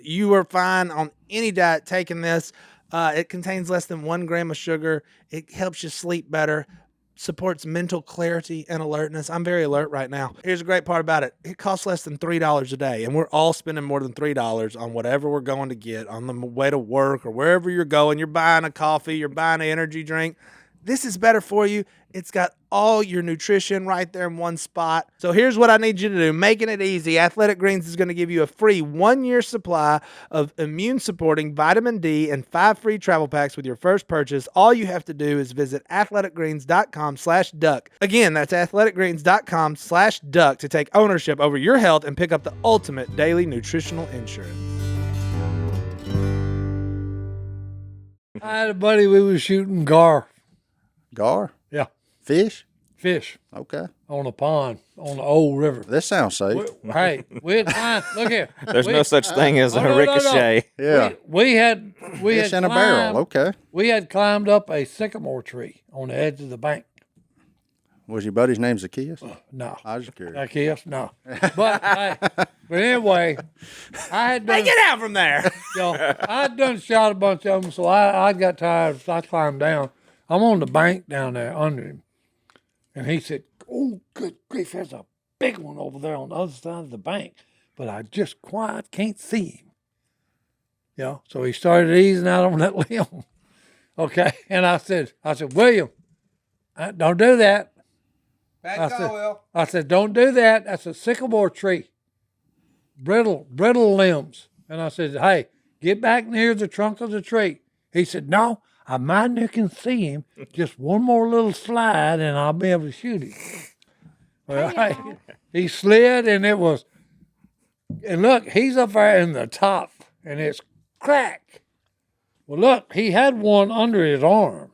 You are fine on any diet taking this. It contains less than 1 gram of sugar. It helps you sleep better, supports mental clarity and alertness. I'm very alert right now. Here's the great part about it. It costs less than $3 a day, and we're all spending more than $3 on whatever we're going to get on the way to work or wherever you're going. You're buying a coffee, you're buying an energy drink. This is better for you. It's got all your nutrition right there in one spot. So here's what I need you to do. Making it easy. Athletic Greens is going to give you a free 1-year supply of immune-supporting vitamin D and 5 free travel packs with your first purchase. All you have to do is visit athleticgreens.com/duck. Again, that's athleticgreens.com/duck to take ownership over your health and pick up the ultimate daily nutritional insurance. I had a buddy, we was shooting gar. Gar? Yeah, Fish? fish Okay. on a pond on the old river. This sounds safe. Hey, we had climbed. Look here. There's no such thing as a ricochet. Yeah. We had Fish in a barrel. Okay. We had climbed up a sycamore tree on the edge of the bank. Was your buddy's name Zacchaeus? No, I was just curious. I guess no. But but anyway, I had done. Hey, get out from there. I'd done shot a bunch of them, so I got tired. So I climbed down. I'm on the bank down there under him, and he said, "Oh, good grief! There's a big one over there on the other side of the bank, but I just quite can't see him." So he started easing out on that limb. Okay, and I said, William, don't do that. I said, don't do that. That's a sycamore tree. Brittle limbs. And I said, hey, get back near the trunk of the tree. He said, no, I might not can see him. Just one more little slide and I'll be able to shoot him. Well, he slid and it was, and look, he's up there in the top and it's crack. Well, look, he had one under his arm.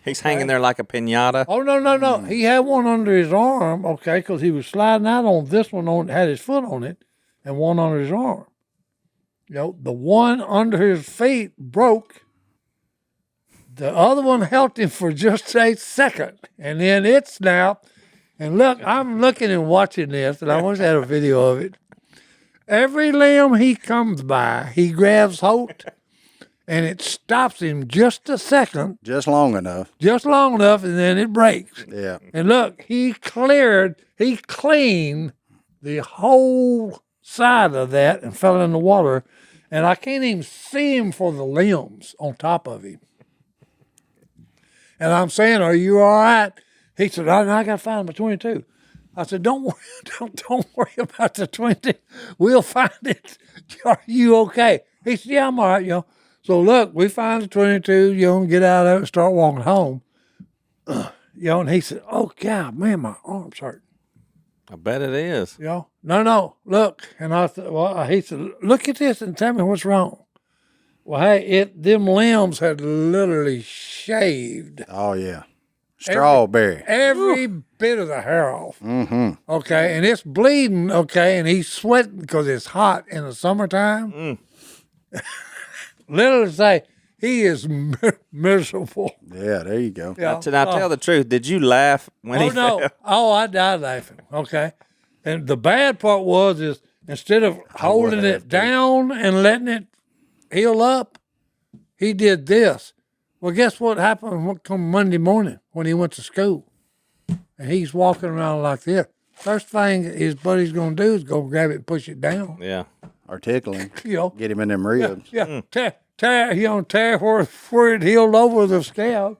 He's hanging there like a pinata. Oh, no. He had one under his arm, okay, because he was sliding out on this one, had his foot on it, and one under his arm. The one under his feet broke. The other one held him for just a second, and then it snapped. And look, I'm looking and watching this, and I wish I had a video of it. Every limb he comes by, he grabs hold, and it stops him just a second. Just long enough. And then it breaks. Yeah. And look, he cleaned the whole side of that and fell in the water. And I can't even see him for the limbs on top of him. And I'm saying, are you all right? He said, I got to find my 22. I said, don't worry about the 22. We'll find it. Are you okay? He said, yeah, I'm all right, So look, we find the 22, and get out of it and start walking home. And he said, oh, God, man, my arm's hurting. I bet it is. No, look. And I said, well, he said, look at this and tell me what's wrong. Well, hey, them limbs had literally shaved. Oh, yeah. Strawberry. Every bit of the hair off. Mm-hmm. Okay, and it's bleeding, okay, and he's sweating because it's hot in the summertime. Literally say, he is miserable. Yeah, there you go. Yeah. Now tell the truth. Did you laugh when he fell? Oh, I died laughing. Okay. And the bad part is instead of holding it down and letting it heal up, he did this. Well, guess what happened come Monday morning when he went to school? And he's walking around like this. First thing his buddy's going to do is go grab it and push it down. Yeah. Or tickle him. Get him in them ribs. Yeah. Tear where it healed over the scab.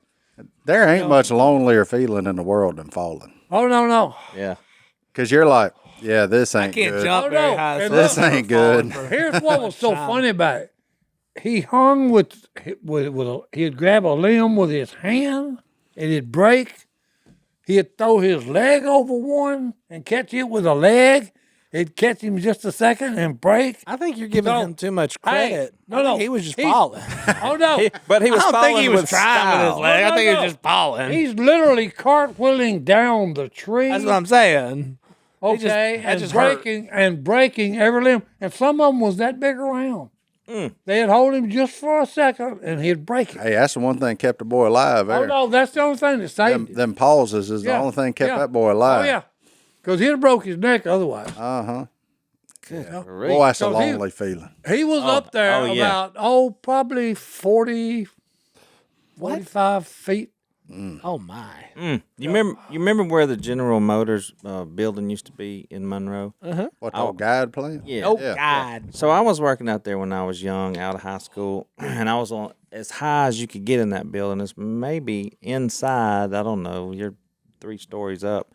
There ain't much lonelier feeling in the world than falling. Oh, no. Yeah. Because you're like, yeah, this ain't good. I can't jump very high. And This ain't good. Here's what was so funny about it. He hung he'd grab a limb with his hand, and it'd break. He'd throw his leg over one and catch it with a leg. It'd catch him just a second and break. I think you're giving him too much credit. He was just falling. Oh, no. But he was I don't think he falling was with trying with his style. leg. I think he No. was just falling. He's literally cartwheeling down the tree. That's what I'm saying. Okay, that just hurt. breaking every limb. And some of them was that big around. They'd hold him just for a second, and he'd break it. Hey, that's the one thing kept the boy alive there. Oh, no, that's the only thing that saved him. Them pauses is the only thing kept that boy alive. Oh, yeah, because he'd have broke his neck otherwise. Uh-huh. Grief. Boy, that's a So he- lonely feeling. He was up there about, probably 40, 45 feet. Oh my! You remember where the General Motors building used to be in Monroe? What, the old guide playing? Yeah. Oh Yeah. God! So I was working out there when I was young, out of high school, and I was as high as you could get in that building. It's maybe inside, I don't know, you're 3 stories up.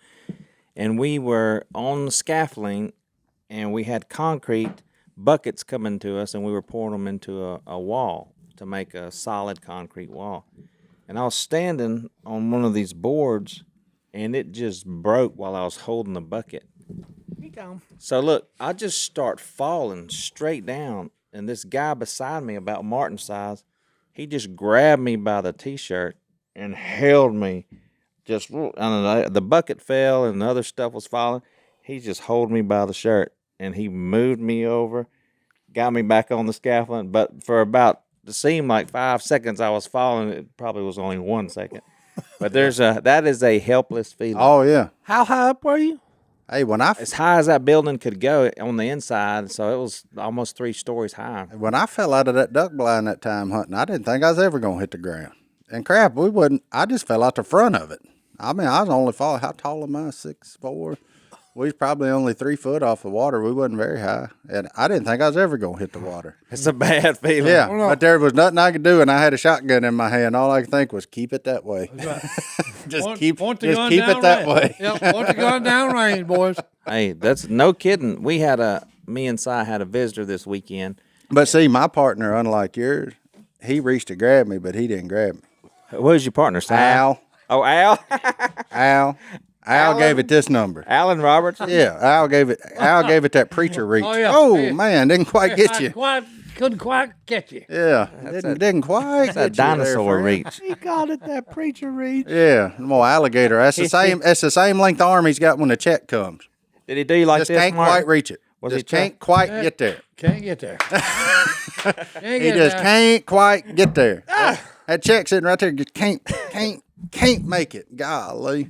And we were on the scaffolding, and we had concrete buckets coming to us, and we were pouring them into a wall to make a solid concrete wall. And I was standing on one of these boards, and it just broke while I was holding the bucket. So look, I just start falling straight down, and this guy beside me, about Martin size, he just grabbed me by the T-shirt and held me. Just, I don't know, the bucket fell and the other stuff was falling. He just held me by the shirt, and he moved me over, got me back on the scaffolding. But for about, it seemed like 5 seconds I was falling. It probably was only 1 second. But that is a helpless feeling. Oh yeah. How high up were you? Hey, As high as that building could go on the inside, so it was almost 3 stories high. when I fell out of that duck blind that time hunting, I didn't think I was ever gonna hit the ground. And crap, I just fell out the front of it. I mean, I was only falling. How tall am I? 6'4". We was probably only 3 foot off the water. We wasn't very high, and I didn't think I was ever gonna hit the water. It's a bad feeling. Yeah, but there was nothing I could do, and I had a shotgun in my hand. All I could think was keep it that way. just keep it that way. Yep, point the gun down range, boys. Hey, that's no kidding. Me and Si had a visitor this weekend. But see, my partner, unlike yours, he reached to grab me, but he didn't grab me. What was your partner, Si? Al. Oh, Al? Al Alan? gave it this number. Alan Robertson? Yeah, Al gave it that preacher reach. Oh, yeah. Oh Yeah. man, didn't quite get you. Couldn't quite catch you. Yeah, didn't quite That's a get you there, dinosaur friend. reach. He called it that preacher reach. Yeah, more alligator. That's the same. That's the same length arm he's got when the check comes. Did he do you like Just this, can't Mark? quite reach it. Was he Just can't quite get there. Can't get there. He just can't quite get there. That check sitting right there. Just can't make it. Golly.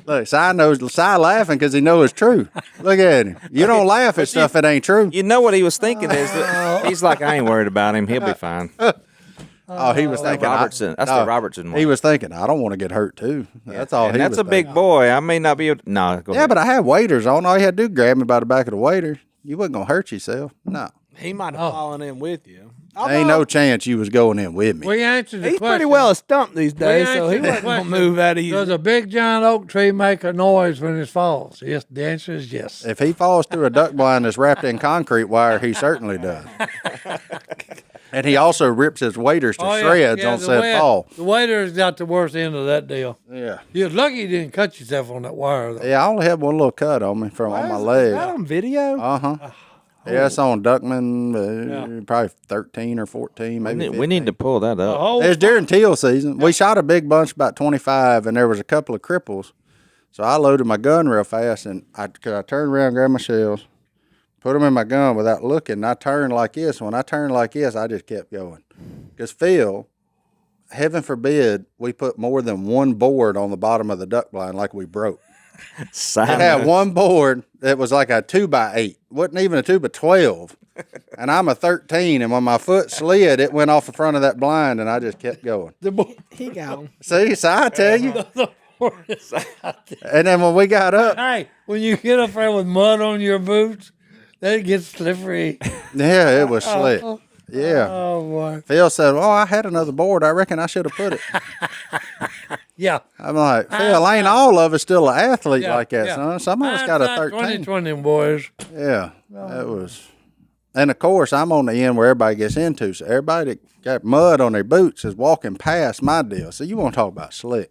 Look, Si laughing because he knows it's true. Look at him. You don't laugh at stuff that ain't true. You know what he was thinking is that he's like, I ain't worried about him. He'll be fine. Oh, he was thinking Robertson. That's the Robertson one. He was thinking, I don't want to get hurt too. That's all. And he that's was a big thinking. boy. I may not be able to. No, go Yeah, ahead. but I had waders on. All you had to do grab me by the back of the wader. You wasn't gonna hurt yourself. No, He might have fallen in with you. ain't no chance you was going in with me. We answered the He's question. pretty well a stump these days, so he answered the wasn't going to question. move that easy. Does a big giant oak tree make a noise when it falls? Yes, the answer is yes. If he falls through a duck blind that's wrapped in concrete wire, he certainly does. And he also rips his waders to shreds on said fall. The waiter's got the worst end of that deal. Yeah. You're lucky you didn't cut yourself on that wire, though. Yeah, I only had one little cut on me on my Is leg. that on video? Uh-huh. Yeah, it's on Duckman, probably 13 or 14, maybe we need to pull that up. Oh, It's during teal season. We shot a big bunch, about 25, and there was a couple of cripples. So I loaded my gun real fast, and I turned around, grabbed my shells, put them in my gun without looking, and I turned like this. When I turned like this, I just kept going. Because Phil, heaven forbid, we put more than one board on the bottom of the duck blind like we broke. Simon. I had one board that was like a 2x8. Wasn't even a 2x12. And I'm a 13, and when my foot slid, it went off the front of that blind, and I just kept going. He got him. See, so I tell you. And then when we got up, Hey, when you get up there with mud on your boots, that gets slippery. yeah, it was slick. Yeah. Oh, boy. Phil said, "Oh, I had another board. I reckon I should have put it." Yeah. I'm like, Phil, ain't all of us still an athlete Yeah, like that, yeah. son. Some of us got a 13. 2020, boys. Yeah, that was. And of course, I'm on the end where everybody gets into. So everybody that got mud on their boots is walking past my deal. So you want to talk about slick?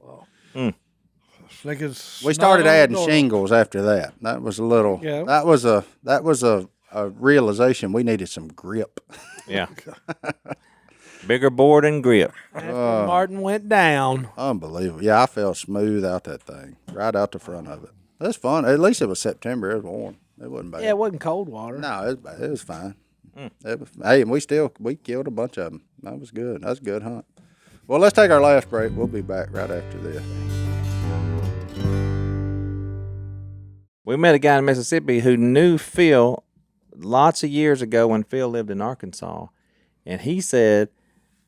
Slick as We snot started on the adding door. shingles after that. That was a little. Yeah. That was a realization we needed some grip. Yeah. Bigger board and grip. After Martin went down. Unbelievable. Yeah, I felt smooth out that thing, right out the front of it. That's fun. At least it was September. It was warm. It wasn't bad. Yeah, it wasn't cold water. No, it was fine. Hey, and we killed a bunch of them. That was good. That's a good hunt. Well, let's take our last break. We'll be back right after this. We met a guy in Mississippi who knew Phil lots of years ago when Phil lived in Arkansas. And he said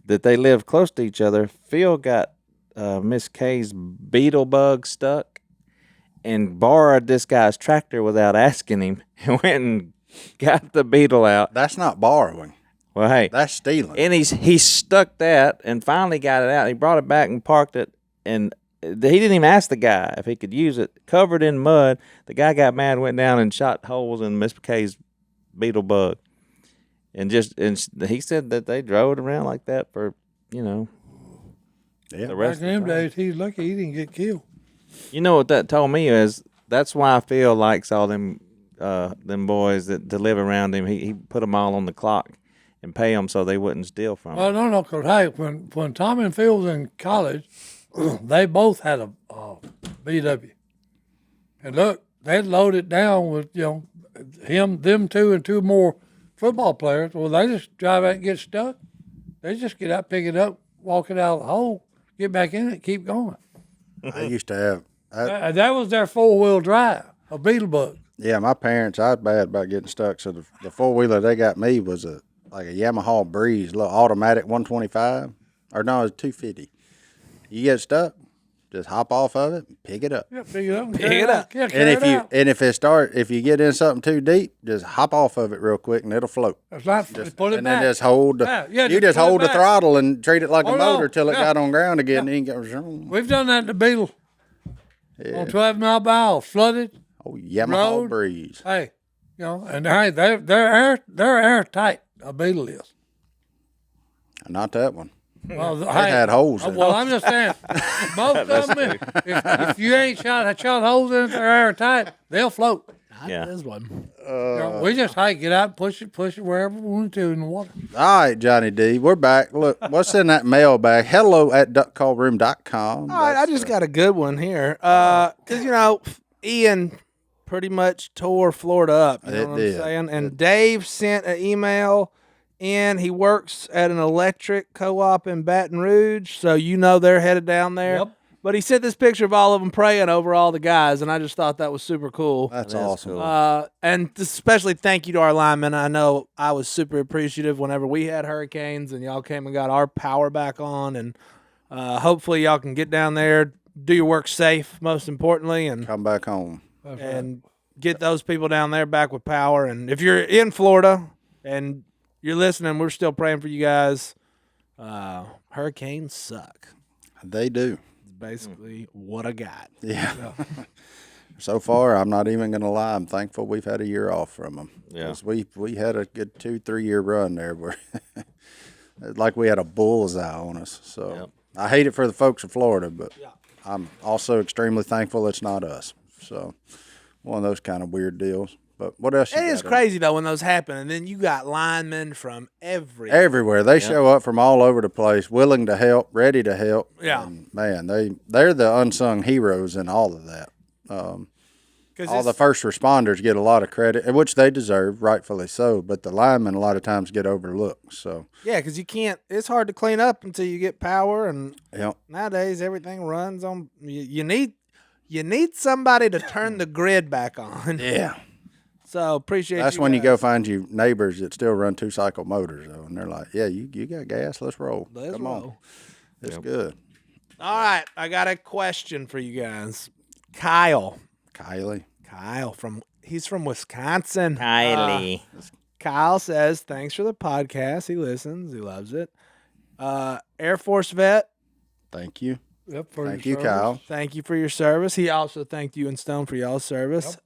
that they lived close to each other. Phil got Miss Kay's beetle bug stuck and borrowed this guy's tractor without asking him and went and got the beetle out. That's not borrowing. Well, hey, That's stealing. and he stuck that and finally got it out. He brought it back and parked it, and he didn't even ask the guy if he could use it. Covered in mud, the guy got mad, went down and shot holes in Miss McKay's beetle bug, and he said that they drove it around like that for Yeah. the Back rest in of them the time. days, he's lucky he didn't get killed. You know what that told me is that's why Phil likes all them boys that live around him. He put them all on the clock and pay them so they wouldn't steal from him. Well, no, because hey, when Tom and Phil was in college, they both had a BW, and look, they'd load it down with them two and two more football players. Well, they just drive out and get stuck. They just get out, pick it up, walk it out of the hole, get back in it, keep going. I used to have. That was their 4-wheel drive, a beetle bug. Yeah, my parents, I was bad about getting stuck. So the 4-wheeler they got me was like a Yamaha Breeze, little automatic 125. Or no, it was 250. You get stuck, just hop off of it, and pick it up. Yeah, pick it up, and Pick carry it up. Yeah, And carry if it you out. if you get in something too deep, just hop off of it real quick and it'll float. It's not pull it And back. then just hold Yeah, you just just pull it hold the back. throttle and treat it like Hold a motor on. till it Yeah. got on ground again. Then you go, We've done that in the Beetle on 12 Mile Bow, flooded. oh, Yamaha Road. Breeze. Hey, and hey, they're airtight. A Beetle is. Not that one. Well, It had holes in Well, it. I'm just saying, most of them, if you ain't shot holes in it, they're airtight. They'll float. Yeah. This one. We just get out, and push it wherever we want to in the water. All right, Johnny D, we're back. Look, what's in that mailbag? hello@duckcallroom.com. All right, I just got a good one here. Because, Ian pretty much tore Florida up. You know It what did. I'm saying? And Dave sent an email in. He works at an electric co-op in Baton Rouge, so they're headed down there. Yep. But he sent this picture of all of them praying over all the guys, and I just thought that was super cool. That's That is awesome. cool. And especially thank you to our linemen. I know I was super appreciative whenever we had hurricanes and y'all came and got our power back on. And hopefully y'all can get down there, do your work safe, most importantly, and Come back home. get those people down there back with power. And if you're in Florida and you're listening, we're still praying for you guys. Hurricanes suck. They do. It's basically what I got. Yeah. So far, I'm not even going to lie. I'm thankful we've had a year off from them. Yeah. We had a good 2-3 year run there where it's like we had a bullseye on us. So Yep. I hate it for the folks of Florida, but I'm also extremely thankful it's not us. So one of those kind of weird deals. But what else? It is crazy, though, when those happen. And then you got linemen from Everywhere. They show up from all over the place, willing to help, ready to help. Yeah. And, man, they're the unsung heroes in all of that. All the first responders get a lot of credit, which they deserve, rightfully so. But the linemen a lot of times get overlooked. So Yeah, because you can't. It's hard to clean up until you get power, and yeah, nowadays everything runs on. You need somebody to turn the grid back on. yeah. So appreciate. That's you when you guys. go find you neighbors that still run 2-cycle motors, though, and they're like, "Yeah, you got gas? Let's roll. Let's Come on, roll. it's good." All right, I got a question for you guys. Kyle he's from Wisconsin. Kylie. Kyle says, "Thanks for the podcast. He listens. He loves it." Air Force vet. Thank you, Yep, for thank your you, service. Kyle. Thank you for your service. He also thanked you and Stone for y'all's service.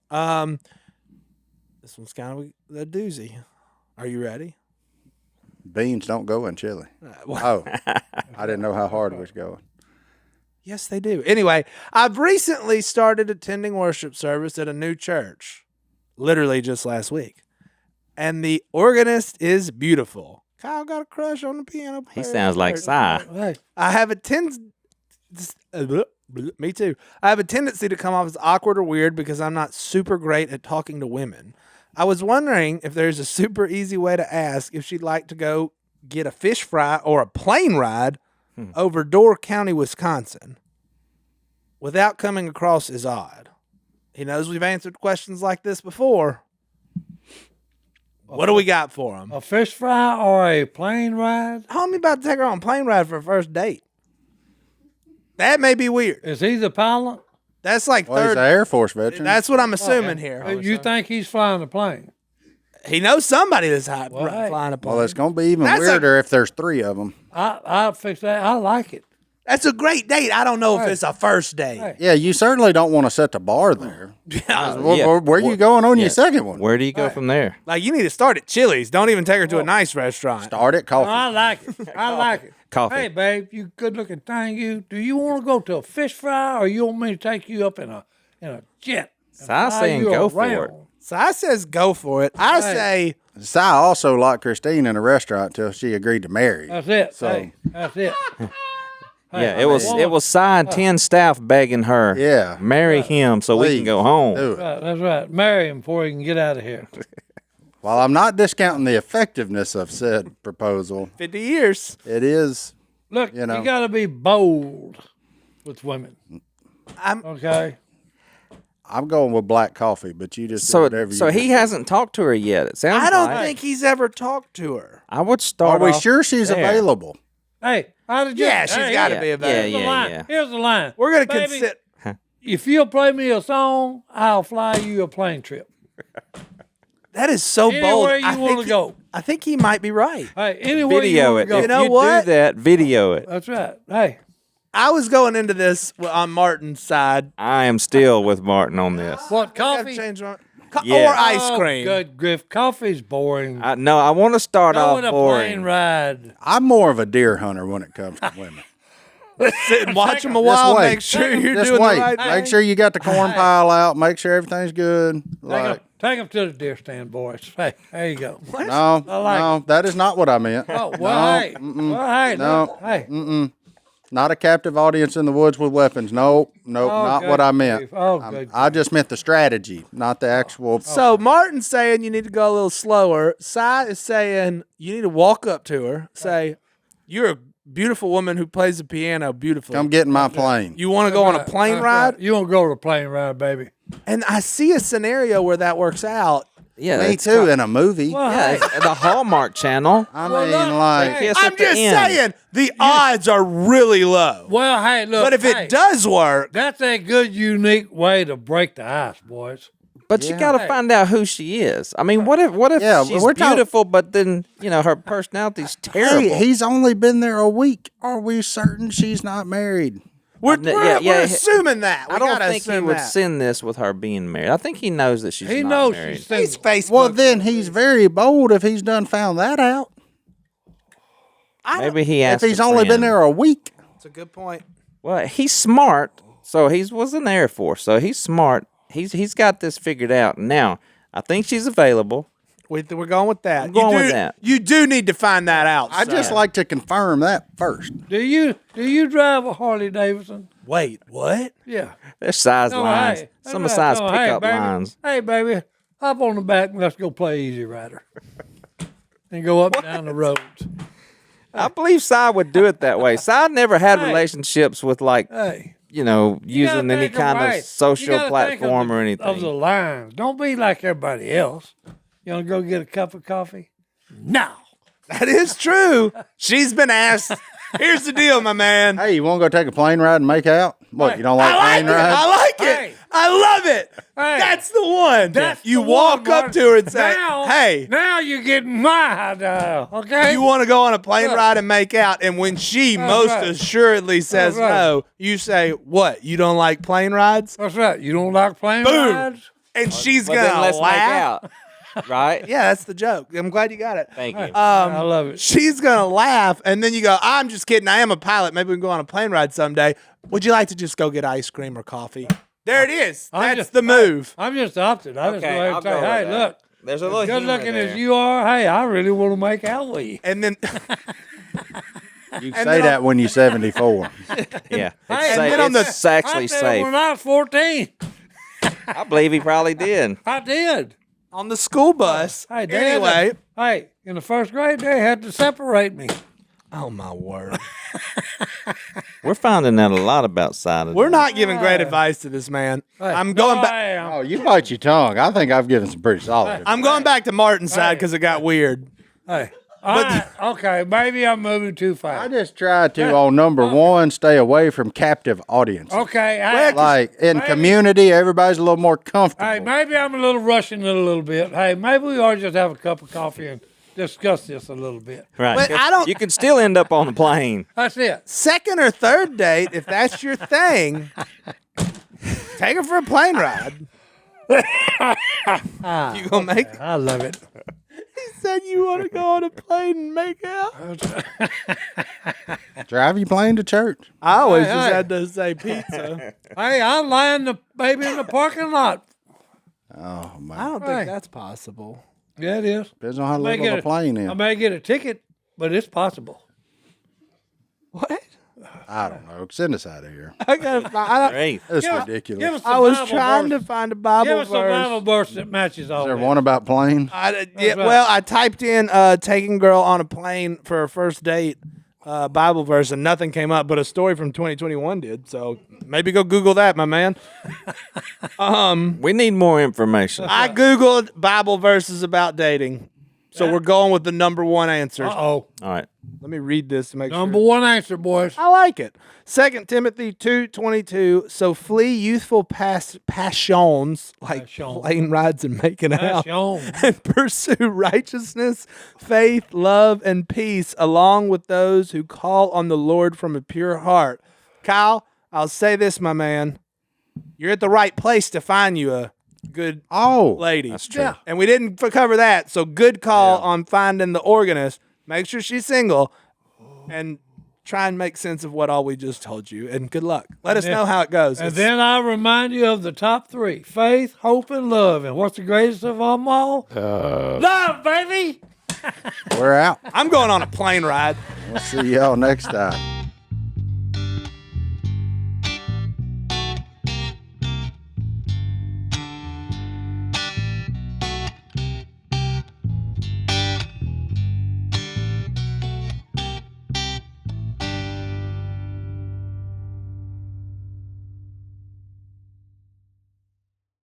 This one's kind of a doozy. Are you ready? Beans don't go in chili. Well, Oh, I didn't know how hard it was going. yes, they do. Anyway, I've recently started attending worship service at a new church, literally just last week. And the organist is beautiful. Kyle got a crush on the piano player. He sounds like Si. Hey, I have a me too. I have a tendency to come off as awkward or weird because I'm not super great at talking to women. I was wondering if there's a super easy way to ask if she'd like to go get a fish fry or a plane ride over Door County, Wisconsin, without coming across as odd. He knows we've answered questions like this before. What do we got for him? a fish fry or a plane ride? Homie about to take her on a plane ride for a first date. That may be weird. Is he the pilot? That's like Well, he's third. an Air Force veteran. That's what I'm assuming here. You think he's flying the plane? He knows somebody that's hot Well, hey. flying upon. Well, it's going to be even That's weirder if there's 3 of them. I'll fix that. I like it. That's a great date. I don't know if Hey. it's a first date. Hey. Yeah, you certainly don't want to set the bar there. Yeah. Where you going on your second one? Where do you go from there? Like, you need to start at Chili's. Don't even take her to a nice restaurant. Start at coffee. I like it. I like it. Coffee. Hey, babe, you good looking thing. Do you want to go to a fish fry, or you want me to take you up in a jet? So I'm fly saying you go for around? it. So I says go for it. I say Si also locked Christine in a restaurant till she agreed to marry. That's it. So- Hey, that's it. Yeah, it was signed 10 staff begging her. Yeah. Marry him so we Please, can go home. do it. That's right. Marry him before he can get out of here. While I'm not discounting the effectiveness of said proposal, 50 years. it is. Look, You know. you got to be bold with women. I'm Okay. I'm going with black coffee, but you just do So whatever you so he want. hasn't talked to her yet. It sounds I don't like. think he's ever talked to her. I would Are start we off sure she's there. available? Hey, how did you? Yeah, she's hey, gotta here- be Yeah, available. Here's the yeah, line. yeah. Here's the line. We're gonna Baby, consider. If you'll play me a song, I'll fly you a plane trip. That is so bold. Anywhere you I want think to go. I think he might be right. Hey, anywhere you Video want it. to go. If You know you what? do that, video it. That's right. Hey, I was going into this on Martin's side. I am still with Martin on this. what Gotta coffee? change Yeah. or ice Oh, cream. Good griff. Coffee's boring. No, I want to start Go off in a plane boring. ride. I'm more of a deer hunter when it comes to women. Sit and watch them a Just while. wait. Make sure you're Just doing wait. the right Make thing. sure you got the corn pile out. Make sure everything's good. Take them to the deer stand, boys. Hey, there you go. No, like no, that is not what I meant. Oh, well, hey. mm-mm. Well, hey, No. look, hey. Not a captive audience in the woods with weapons. Nope, Oh, not good what I meant. grief. Oh, good I just meant the strategy, not the actual. So Martin's saying you need to go a little slower. Si is saying you need to walk up to her, say, "You're a beautiful woman who plays the piano beautifully. Come get in my plane. You want to go on a plane That's ride?" right. You want to go to a plane ride, baby? And I see a scenario where that works out. Yeah, Me it's too, in a movie. Well, Yeah, hey. it's the Hallmark Channel. I Well, mean, look, like, hey. Kiss I'm at the just end. saying the odds are really low. Well, hey, look. But if hey, it does work, that's a good, unique way to break the ice, boys. But you got to Hey. find out who she is. I mean, what if Yeah, she's we're talking- beautiful, but then her personality's terrible? hey, he's only been there a week. Are we certain she's not married? we're yeah, assuming that. We I don't gotta think he assume would that. send this with her being married. I think he knows that she's He not knows married. she's He's single. Facebook. Well, then he's very bold if he's done found that out. Maybe he If asked. he's a only been friend. there a week. That's a good point. Well, he's smart. So he was in the Air Force. So he's smart. He's got this figured out. Now, I think she's available. We're going with that. I'm going you do, with that. You do need to find that out. I just son. like to confirm that first. Do you drive a Harley Davidson? Wait, what? Yeah. There's size No, lines. hey, Some that's of right. size No, hey, pickup baby. lines. Hey, baby, hop on the back and let's go play Easy Rider. And go up and down the roads. I believe Si would do it that way. Si never had Hey. relationships with Hey. using You gotta any think kind right. of social You gotta think platform of or the- anything. Of the lines. Don't be like everybody else. You want to go get a cup of coffee? No. That is true. She's been asked. Here's the deal, my man. Hey, you want to go take a plane ride and make out? What, you don't like I like plane it. rides? I like it. Hey. I love it. Hey. That's the one. That's you the walk one, up to her and say, now, "Hey, now you're getting my idea, okay? you want to go on a plane Look. ride and make out?" And when she That's most right. assuredly says right. no, you say, "What? You don't like plane rides?" That's right. You don't like plane Boom. rides? And she's But gonna then let's laugh. make out. Right? Yeah, that's the joke. I'm glad you got it. Thank you. I love it. She's gonna laugh, and then you go, "I'm just kidding. I am a pilot. Maybe we can go on a plane ride someday. Would you like to just go get ice cream or coffee?" There it is. I'm That's just- the move. I'm just opted. I just Okay, go ahead I'll and go say, with hey, that. look, There's a little good humor looking there. as you are, hey, I really want to make out with you. And then, You say that when you're 74. Yeah. Hey, and then on the- It's actually I said it safe. when I was 14. I believe he probably did. I did. on the school bus. Hey, they had Anyway. hey, in the first grade, they had to separate me. Oh my word. We're finding out a lot about Side. We're not giving great advice to this man. Hey, I'm going no, back. I am. Oh, you bite your tongue. I think I've given some pretty solid. I'm going back to Martin's side because it got weird. Hey, All right, okay, maybe I'm moving too I fast. just try to, on number one, stay away from captive audiences. Okay, hey, Like in maybe- community, everybody's a little more comfortable. hey, maybe I'm a little rushing it a little bit. Hey, maybe we ought to just have a cup of coffee and discuss this a little bit. Right. But I don't- You can still end up on the plane. That's it. Second or third date, if that's your thing, take her for a plane ride. You gonna make? I love it. He said you want to go on a plane and make out. Drive your plane to church. I always Hey, just hey. had to say pizza. Hey, I'm lying the baby in the parking lot. Oh, man. I don't Hey. think that's possible. Yeah, it is. Depends on how may little get the a- plane is. I may get a ticket, but it's possible. What? I don't know. Send us out of here. I gotta. I, don't, Great. That's Give us- ridiculous. Give us I was Bible trying verse. to find a Bible Give us a Bible verse. verse that matches all Is there that. one about planes? Yeah, right. well, I typed in "taking girl on a plane for a first date" Bible verse, and nothing came up, but a story from 2021 did. So maybe go Google that, my man. We need more information. I googled Bible verses about dating, so we're going with the number one answer. Uh-oh. Oh. All right. Let me read this to make Number sure. one answer, boys. I like it. 2 Timothy 2:22. So flee youthful passions like Passion. plane rides and making out, Passion. and pursue righteousness, faith, love, and peace, along with those who call on the Lord from a pure heart. Kyle, I'll say this, my man. You're at the right place to find you a good Oh, lady. That's true. Yeah. And we didn't cover that. So good call on finding the organist. Make sure she's single and try and make sense of what all we just told you. And good luck. Let us know how it goes. And then I'll remind you of the top three: faith, hope, and love. And what's the greatest of them all? Love, baby. we're out. I'm going on a plane ride. We'll see y'all next time.